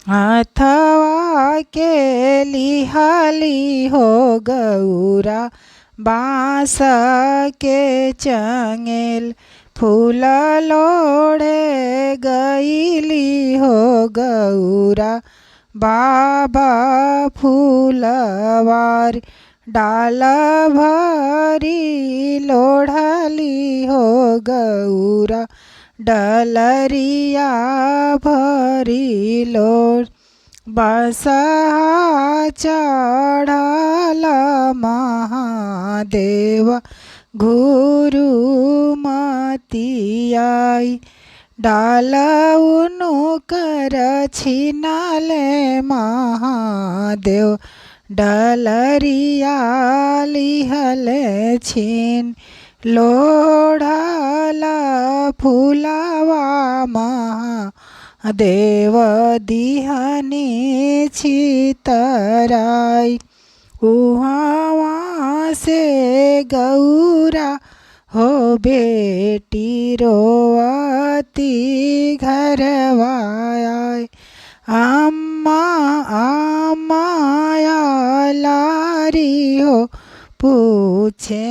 हाथवा के लिहाली हो गौरा बाँस के चंगेल फूल लोढ़े गईली हो गौरा बाबा फूलवार डाल भरी लोढ़ली हो गौरा डलरिया भरी लोढ़ बसहा चढ़ल महादेव गुरु मतियाई डाल उनु कर छिनाले महादेव डलरिया लिहले छीन लोढ़ल फूलवा महादेव दिहनी छितराई उहाँ से गौरा हो बेटी रोवती घरवा आए अम्मा अम्माया लारी हो पूछे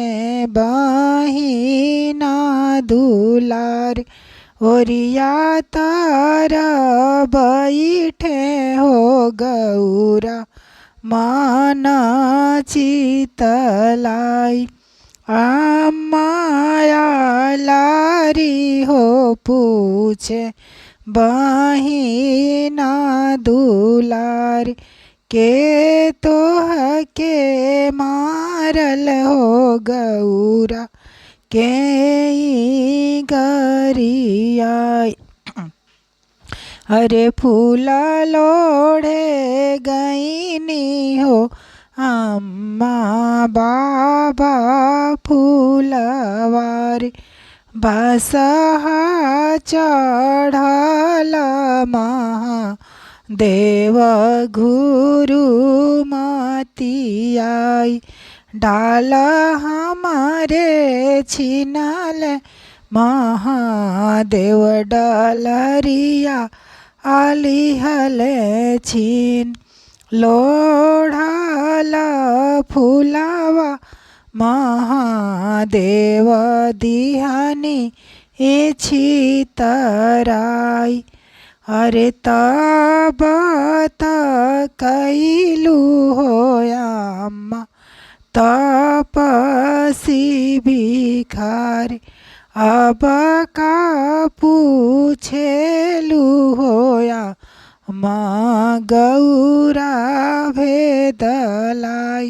बहिना दुलार ओरिया तार बैठे हो गौरा माना चितलाई अम्माया लारी हो पूछे बहिना दुलार के तोह के मारल हो गौरा के गरियाई अरे फूला लोढ़े गईनी हो अम्मा बाबा फूलवार बसहा चढ़ल महादेव गुरु मतियाई डाल हमारे छिनाल महादेव डलरिया आलिहले छीन लोढ़ल फूलवा महादेव दिहनी छितराई अरे तब कैलू हो अम्मा तपसी भिखारी अब का पूछेलू होया माँ गौरा भेदलाई।